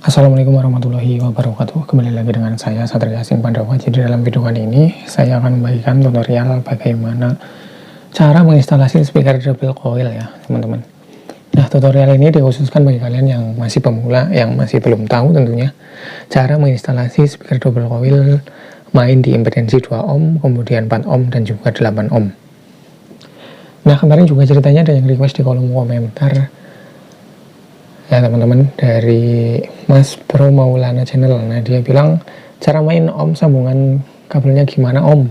Assalamualaikum warahmatullahi wabarakatuh. Kembali lagi dengan saya Satria Yasin Pandawa. Jadi dalam video kali ini saya akan membagikan tutorial bagaimana cara menginstalasi speaker double coil ya teman-teman. Nah, tutorial ini dikhususkan bagi kalian yang masih pemula, yang masih belum tahu tentunya cara menginstalasi speaker double coil main di impedensi 2 ohm, kemudian 4 ohm dan juga 8 ohm. Nah, kemarin juga ceritanya ada yang request di kolom komentar ya teman-teman, dari Mas Bro Maulana Channel. Nah, dia bilang cara main ohm sambungan kabelnya gimana om.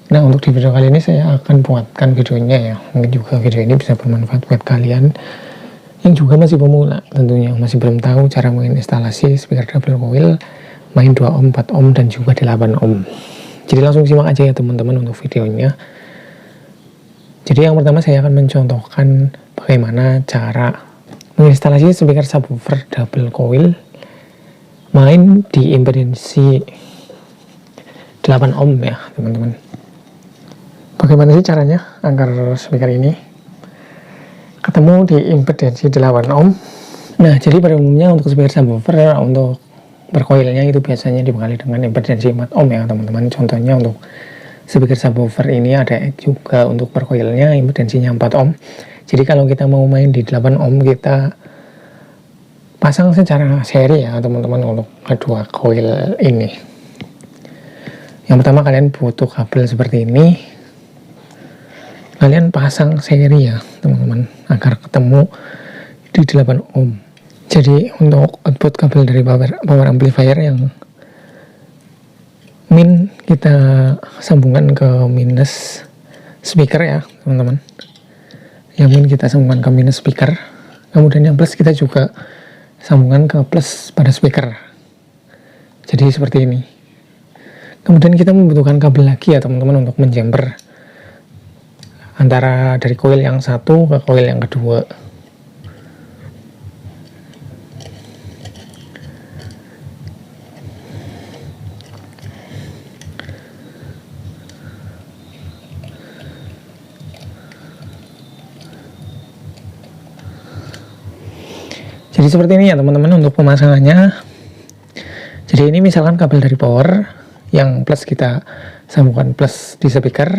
Nah, untuk di video kali ini saya akan buatkan videonya ya. Mungkin juga video ini bisa bermanfaat buat kalian yang juga masih pemula tentunya, masih belum tahu cara menginstalasi speaker double coil main 2 ohm, 4 ohm dan juga 8 ohm. Jadi langsung simak aja ya teman-teman untuk videonya. Jadi yang pertama saya akan mencontohkan bagaimana cara menginstalasi speaker subwoofer double coil main di impedensi 8 ohm ya teman-teman. Bagaimana sih caranya agar speaker ini ketemu di impedensi 8 ohm? Nah, jadi pada umumnya untuk speaker subwoofer untuk berkoilnya itu biasanya dibekali dengan impedensi 4 ohm ya teman-teman. Contohnya untuk speaker subwoofer ini ada juga untuk berkoilnya impedensinya 4 ohm. Jadi kalau kita mau main di 8 ohm, kita pasang secara seri ya teman-teman untuk kedua coil ini. Yang pertama kalian butuh kabel seperti ini. Kalian pasang seri ya teman-teman agar ketemu di 8 ohm. Jadi untuk output kabel dari power amplifier yang min kita sambungkan ke minus speaker ya teman-teman. Yang min kita sambungkan ke minus speaker, kemudian yang plus kita juga sambungkan ke plus pada speaker. Jadi seperti ini. Kemudian kita membutuhkan kabel lagi ya teman-teman untuk menjumper antara dari coil yang satu ke coil yang kedua. Jadi seperti ini ya teman-teman untuk pemasangannya. Jadi ini misalkan kabel dari power yang plus kita sambungkan plus di speaker,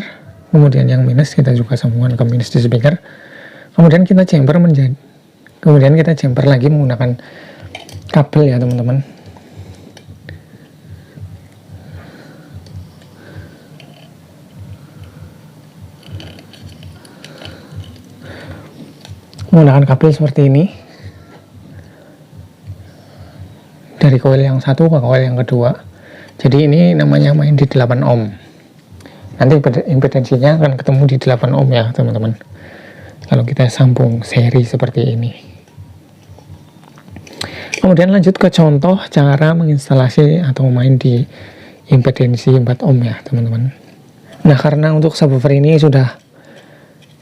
kemudian yang minus kita juga sambungkan ke minus di speaker. Kemudian kita jumper lagi menggunakan kabel ya teman-teman. Menggunakan kabel seperti ini dari coil yang satu ke coil yang kedua. Jadi ini namanya main di 8 ohm. Nanti impedensinya akan ketemu di 8 ohm ya teman-teman, kalau kita sambung seri seperti ini. Kemudian lanjut ke contoh cara menginstalasi atau main di impedensi 4 ohm ya teman-teman. Nah, karena untuk subwoofer ini sudah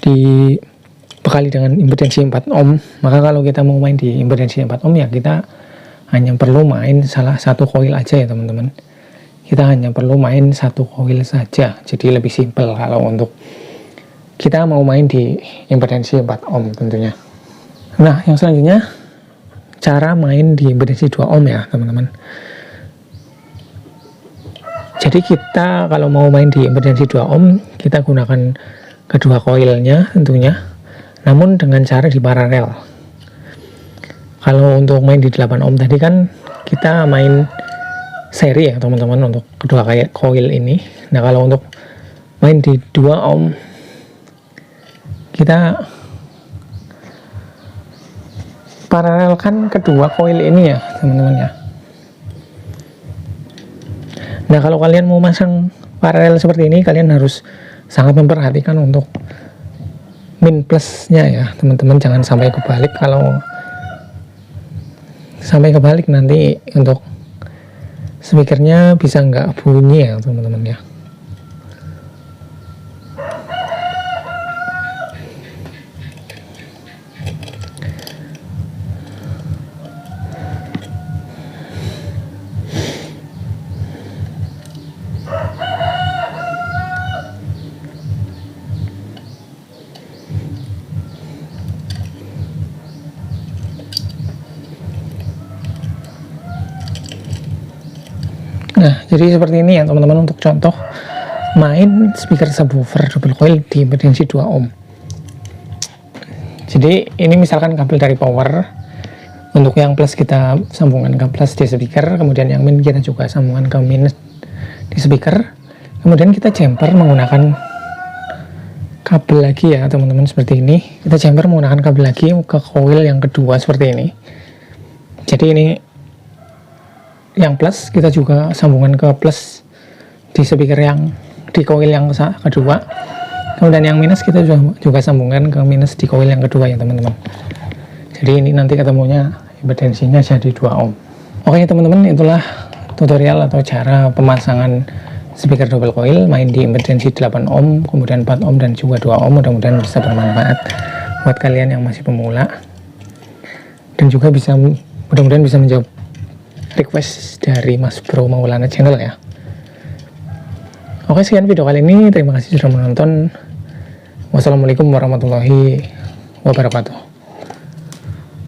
dibekali dengan impedensi 4 ohm, maka kalau kita mau main di impedensi 4 ohm ya kita hanya perlu main salah satu coil aja ya teman-teman. Kita hanya perlu main satu coil saja. Jadi lebih simpel kalau untuk kita mau main di impedensi 4 ohm tentunya. Nah, yang selanjutnya cara main di impedensi 2 ohm ya teman-teman. Jadi kita kalau mau main di impedensi 2 ohm, kita gunakan kedua coilnya tentunya, namun dengan cara di paralel. Kalau untuk main di 8 ohm tadi kan kita main seri ya teman-teman untuk kedua coil ini. Nah, kalau untuk main di 2 ohm kita paralelkan kedua coil ini ya teman-teman ya. Nah, kalau kalian mau masang paralel seperti ini, kalian harus sangat memperhatikan untuk min plusnya ya teman-teman. Jangan sampai kebalik. Kalau sampai kebalik nanti untuk speakernya bisa nggak bunyi ya teman-teman ya. Nah, jadi seperti ini ya teman-teman untuk contoh main speaker subwoofer double coil di impedensi 2 ohm. Jadi ini misalkan kabel dari power, untuk yang plus kita sambungkan ke plus di speaker, kemudian yang min kita juga sambungkan ke minus di speaker, kemudian kita jumper menggunakan kabel lagi ya teman-teman, seperti ini. Kita jumper menggunakan kabel lagi ke coil yang kedua seperti ini. Jadi ini yang plus kita juga sambungkan ke plus di speaker yang di coil yang kedua, kemudian yang minus kita juga sambungkan ke minus di coil yang kedua ya teman-teman. Jadi ini nanti ketemunya impedensinya jadi 2 ohm. Oke teman-teman, itulah tutorial atau cara pemasangan speaker double coil main di impedensi 8 ohm, kemudian 4 ohm dan juga 2 ohm. Mudah-mudahan bisa bermanfaat buat kalian yang masih pemula, dan juga bisa mudah-mudahan bisa menjawab request dari Mas Bro Maulana channel ya. Oke, sekian video kali ini. Terima kasih sudah menonton. Wassalamualaikum warahmatullahi wabarakatuh.